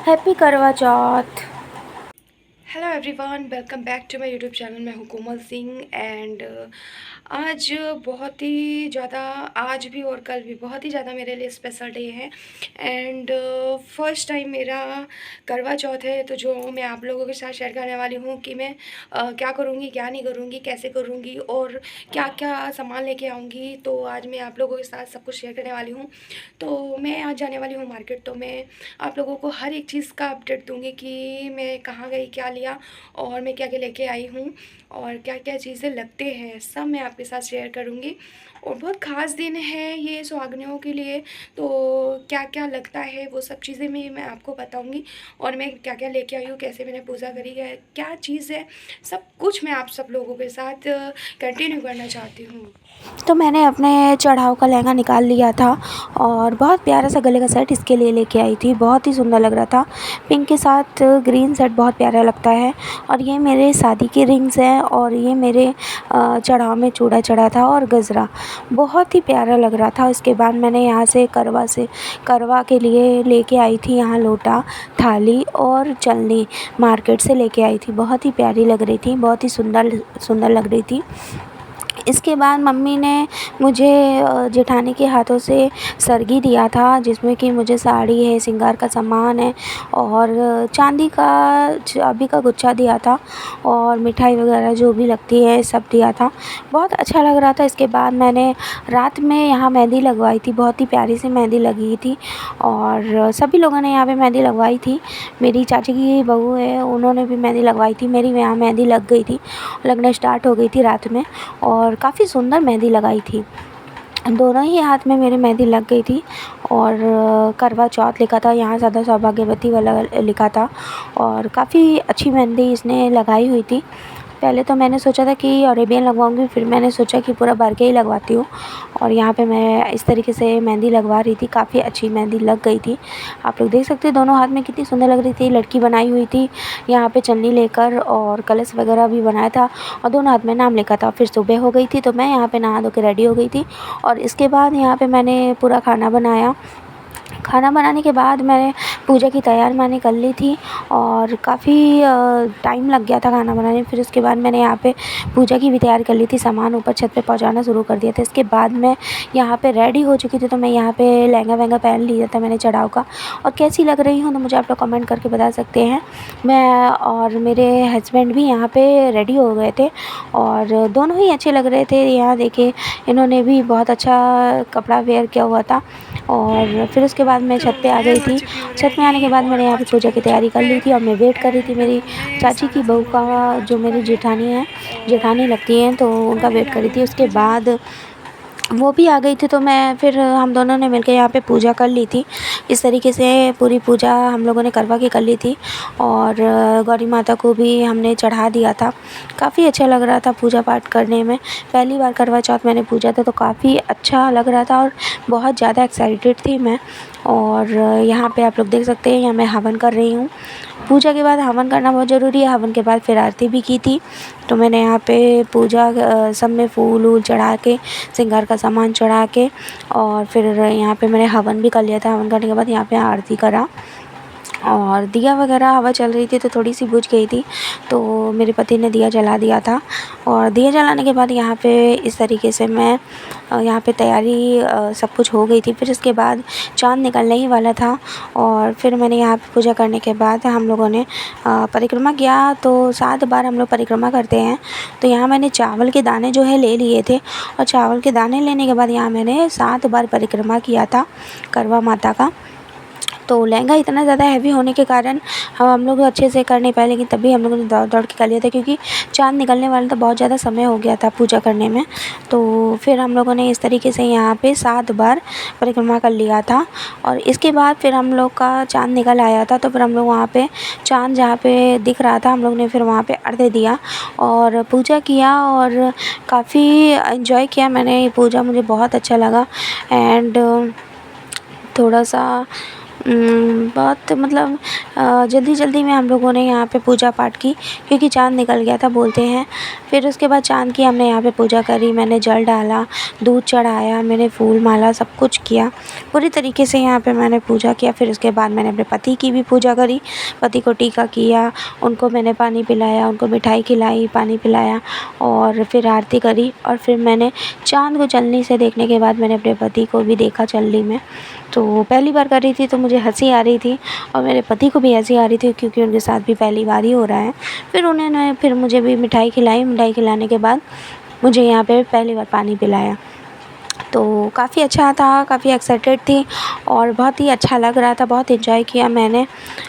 Happy Karwa Chauth. Hello everyone, welcome back to my YouTube channel. मैं हूँ Komal Singh and आज बहुत ही ज़्यादा, आज भी और कल भी बहुत ही ज़्यादा मेरे लिए स्पेशल डे है एंड फर्स्ट टाइम मेरा करवा चौथ है। तो जो मैं आप लोगों के साथ शेयर करने वाली हूँ कि मैं क्या करूँगी, क्या नहीं करूँगी, कैसे करूँगी और क्या क्या सामान लेके आऊँगी। तो आज मैं आप लोगों के साथ सब कुछ शेयर करने वाली हूँ। तो मैं आज जाने वाली हूँ मार्केट, तो मैं आप लोगों को हर एक चीज़ का अपडेट दूँगी कि मैं कहाँ गई, क्या लिया और मैं क्या क्या लेके आई हूँ और क्या क्या चीज़ें लगते हैं, सब मैं आपके साथ शेयर करूँगी। और बहुत ख़ास दिन है ये सुहागनियों के लिए, तो क्या क्या लगता है वो सब चीज़ें मैं आपको बताऊँगी। और मैं क्या क्या लेके आई हूँ, कैसे मैंने पूजा करी है, क्या चीज़ है, सब कुछ मैं आप सब लोगों के साथ कंटिन्यू करना चाहती हूँ। तो मैंने अपने चढ़ाव का लहंगा निकाल लिया था और बहुत प्यारा सा गले का सेट इसके लिए लेके आई थी। बहुत ही सुंदर लग रहा था, पिंक के साथ ग्रीन सेट बहुत प्यारा लगता है। और ये मेरे शादी की रिंग्स हैं और ये मेरे चढ़ाव में चूड़ा चढ़ा था और गजरा बहुत ही प्यारा लग रहा था। उसके बाद मैंने यहाँ से करवा के लिए लेके आई थी यहाँ लोटा, थाली और चलनी मार्केट से लेके आई थी। बहुत ही प्यारी लग रही थी, बहुत ही सुंदर सुंदर लग रही थी। इसके बाद मम्मी ने मुझे जेठानी के हाथों से सरगी दिया था, जिसमें कि मुझे साड़ी है, श्रृंगार का सामान है और चाबी का गुच्छा दिया था और मिठाई वगैरह जो भी लगती है सब दिया था। बहुत अच्छा लग रहा था। इसके बाद मैंने रात में यहाँ मेहंदी लगवाई थी, बहुत ही प्यारी सी मेहंदी लगी थी और सभी लोगों ने यहाँ पे मेहंदी लगवाई थी। मेरी चाची की बहू है, उन्होंने भी मेहंदी लगवाई थी। मेरी यहाँ मेहंदी लग गई थी, लगना स्टार्ट हो गई थी रात में और काफ़ी सुंदर मेहंदी लगाई थी। दोनों ही हाथ में मेरी मेहंदी लग गई थी और करवा चौथ लिखा था, यहाँ सदा सौभाग्यवती वाला लिखा था और काफ़ी अच्छी मेहंदी इसने लगाई हुई थी। पहले तो मैंने सोचा था कि अरेबियन लगवाऊंगी, फिर मैंने सोचा कि पूरा भर के ही लगवाती हूँ और यहाँ पे मैं इस तरीके से मेहंदी लगवा रही थी। काफ़ी अच्छी मेहंदी लग गई थी। आप लोग देख सकते हैं दोनों हाथ में कितनी सुंदर लग रही थी। लड़की बनाई हुई थी यहाँ पे चन्नी लेकर और कलश वगैरह भी बनाया था और दोनों हाथ में नाम लिखा था। फिर सुबह हो गई थी तो मैं यहाँ पे नहा धो के रेडी हो गई थी और इसके बाद यहाँ पे मैंने पूरा खाना बनाया। खाना बनाने के बाद मैंने पूजा की तैयारी मैंने कर ली थी और काफ़ी टाइम लग गया था खाना बनाने में। फिर उसके बाद मैंने यहाँ पे पूजा की भी तैयारी कर ली थी, सामान ऊपर छत पे पहुँचाना शुरू कर दिया था। इसके बाद मैं यहाँ पे रेडी हो चुकी थी, तो मैं यहाँ पे लहंगा वहंगा पहन लिया था मैंने चढ़ाव का। और कैसी लग रही हूँ तो मुझे आप लोग कमेंट करके बता सकते हैं। मैं और मेरे हस्बैंड भी यहाँ पे रेडी हो गए थे और दोनों ही अच्छे लग रहे थे। यहाँ देखिए इन्होंने भी बहुत अच्छा कपड़ा वेयर किया हुआ था। और फिर उसके बाद मैं छत पे आ गई थी। छत में आने के बाद मैंने यहाँ पे पूजा की तैयारी कर ली थी और मैं वेट कर रही थी मेरी चाची की बहू का, जो मेरी जेठानी लगती हैं, तो उनका वेट कर रही थी। उसके बाद वो भी आ गई थी, तो मैं फिर हम दोनों ने मिलकर यहाँ पे पूजा कर ली थी। इस तरीके से पूरी पूजा हम लोगों ने करवा के कर ली थी और गौरी माता को भी हमने चढ़ा दिया था। काफ़ी अच्छा लग रहा था पूजा पाठ करने में। पहली बार करवा चौथ मैंने पूजा था तो काफ़ी अच्छा लग रहा था और बहुत ज़्यादा एक्साइटेड थी मैं। और यहाँ पे आप लोग देख सकते हैं, यहाँ मैं हवन कर रही हूँ। पूजा के बाद हवन करना बहुत ज़रूरी है। हवन के बाद फिर आरती भी की थी। तो मैंने यहाँ पे पूजा सब में फूल वूल चढ़ा के, श्रृंगार का सामान चढ़ा के और फिर यहाँ पे मैंने हवन भी कर लिया था। हवन करने के बाद यहाँ पे आरती करा और दिया वगैरह हवा चल रही थी तो थोड़ी सी बुझ गई थी, तो मेरे पति ने दिया जला दिया था। और दिया जलाने के बाद यहाँ पे इस तरीके से मैं यहाँ पे तैयारी सब कुछ हो गई थी। फिर इसके बाद चाँद निकलने ही वाला था और फिर मैंने यहाँ पे पूजा करने के बाद हम लोगों ने परिक्रमा किया। तो 7 बार हम लोग परिक्रमा करते हैं। तो यहाँ मैंने चावल के दाने जो है ले लिए थे और चावल के दाने लेने के बाद यहाँ मैंने 7 बार परिक्रमा किया था करवा माता का। तो लहंगा इतना ज़्यादा हैवी होने के कारण हम लोग अच्छे से कर नहीं पाए, लेकिन तभी हम लोगों ने दौड़ दौड़ के कर लिया था क्योंकि चाँद निकलने वाला था, बहुत ज़्यादा समय हो गया था पूजा करने में। तो फिर हम लोगों ने इस तरीके से यहाँ पे 7 बार परिक्रमा कर लिया था और इसके बाद फिर हम लोग का चाँद निकल आया था। तो फिर हम लोग वहाँ पे चाँद जहाँ पे दिख रहा था, हम लोग ने फिर वहाँ पे अर्घ्य दिया और पूजा किया और काफ़ी इन्जॉय किया मैंने ये पूजा। मुझे बहुत अच्छा लगा एंड थोड़ा सा बहुत मतलब जल्दी-जल्दी में हम लोगों ने यहाँ पे पूजा पाठ की, क्योंकि चाँद निकल गया था बोलते हैं। फिर उसके बाद चाँद की हमने यहाँ पे पूजा करी, मैंने जल डाला, दूध चढ़ाया, मैंने फूल माला सब कुछ किया। पूरी तरीके से यहाँ पे मैंने पूजा किया। फिर उसके बाद मैंने अपने पति की भी पूजा करी, पति को टीका किया, उनको मैंने पानी पिलाया, उनको मिठाई खिलाई, पानी पिलाया और फिर आरती करी। और फिर मैंने चाँद को चलनी से देखने के बाद मैंने अपने पति को भी देखा चलनी में। तो पहली बार कर रही थी तो मुझे हँसी आ रही थी और मेरे पति को भी हँसी आ रही थी, क्योंकि उनके साथ भी पहली बार ही हो रहा है। फिर मुझे भी मिठाई खिलाई, मिठाई खिलाने के बाद मुझे यहाँ पे पहली बार पानी पिलाया। तो काफ़ी अच्छा था, काफ़ी एक्साइटेड थी और बहुत ही अच्छा लग रहा था, बहुत एंजॉय किया मैंने।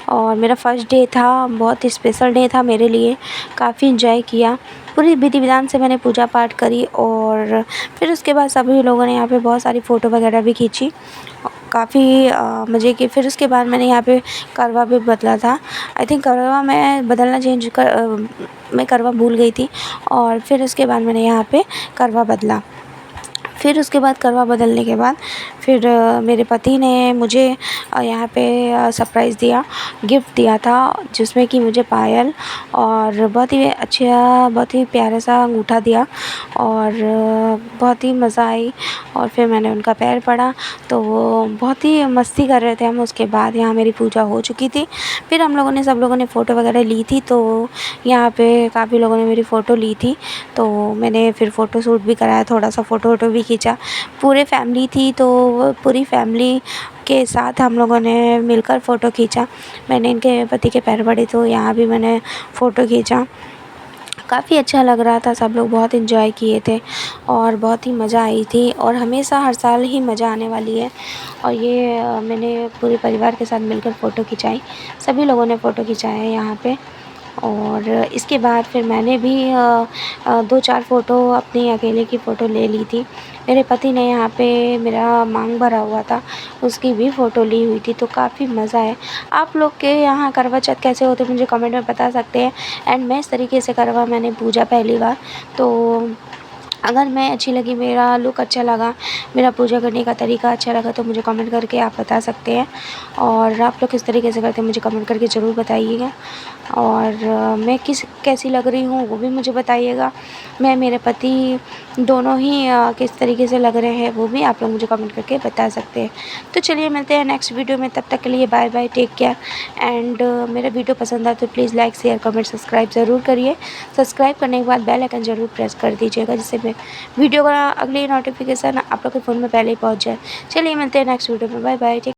और मेरा फर्स्ट डे था, बहुत ही स्पेशल डे था मेरे लिए, काफ़ी एंजॉय किया। पूरी विधि विधान से मैंने पूजा पाठ करी और फिर उसके बाद सभी लोगों ने यहाँ पे बहुत सारी फ़ोटो वगैरह भी खींची, काफ़ी मज़े की। फिर उसके बाद मैंने यहाँ पे करवा भी बदला था। आई थिंक करवा मैं बदलना मैं करवा भूल गई थी और फिर उसके बाद मैंने यहाँ पे करवा बदला। फिर उसके बाद करवा बदलने के बाद फिर मेरे पति ने मुझे यहाँ पे सरप्राइज़ दिया, गिफ्ट दिया था, जिसमें कि मुझे पायल और बहुत ही अच्छा, बहुत ही प्यारा सा अंगूठा दिया और बहुत ही मज़ा आई। और फिर मैंने उनका पैर पड़ा तो वो बहुत ही मस्ती कर रहे थे हम। उसके बाद यहाँ मेरी पूजा हो चुकी थी। फिर हम लोगों ने, सब लोगों ने फ़ोटो वगैरह ली थी, तो यहाँ पे काफ़ी लोगों ने मेरी फ़ोटो ली थी। तो मैंने फिर फ़ोटो शूट भी कराया, थोड़ा सा फ़ोटो वोटो भी खींचा। पूरे फैमिली थी तो पूरी फैमिली के साथ हम लोगों ने मिलकर फ़ोटो खींचा। मैंने इनके पति के पैर पड़े तो यहाँ भी मैंने फ़ोटो खींचा। काफ़ी अच्छा लग रहा था, सब लोग बहुत एंजॉय किए थे और बहुत ही मज़ा आई थी और हमेशा हर साल ही मज़ा आने वाली है। और ये मैंने पूरे परिवार के साथ मिलकर फ़ोटो खिंचाई, सभी लोगों ने फ़ोटो खिंचाया है यहाँ पे। और इसके बाद फिर मैंने भी 2-4 फ़ोटो अपनी अकेले की फ़ोटो ले ली थी। मेरे पति ने यहाँ पे मेरा मांग भरा हुआ था, उसकी भी फ़ोटो ली हुई थी। तो काफ़ी मज़ा है। आप लोग के यहाँ करवा चौथ कैसे होते हैं मुझे कमेंट में बता सकते हैं। एंड मैं इस तरीके से करवा मैंने पूजा पहली बार। तो अगर मैं अच्छी लगी, मेरा लुक अच्छा लगा, मेरा पूजा करने का तरीका अच्छा लगा तो मुझे कमेंट करके आप बता सकते हैं। और आप लोग किस तरीके से करते हैं मुझे कमेंट करके ज़रूर बताइएगा। और मैं कैसी लग रही हूँ वो भी मुझे बताइएगा। मैं, मेरे पति दोनों ही किस तरीके से लग रहे हैं वो भी आप लोग मुझे कमेंट करके बता सकते हैं। तो चलिए मिलते हैं नेक्स्ट वीडियो में, तब तक के लिए bye bye, take care. And मेरा वीडियो पसंद आए तो please like, share, comment, subscribe ज़रूर करिए। सब्सक्राइब करने के बाद बेल आइकन ज़रूर प्रेस कर दीजिएगा, जिससे मैं वीडियो का अगली नोटिफिकेशन आप लोग के फ़ोन में पहले ही पहुँच जाए। चलिए मिलते हैं नेक्स्ट वीडियो में, बाय बाय, टेक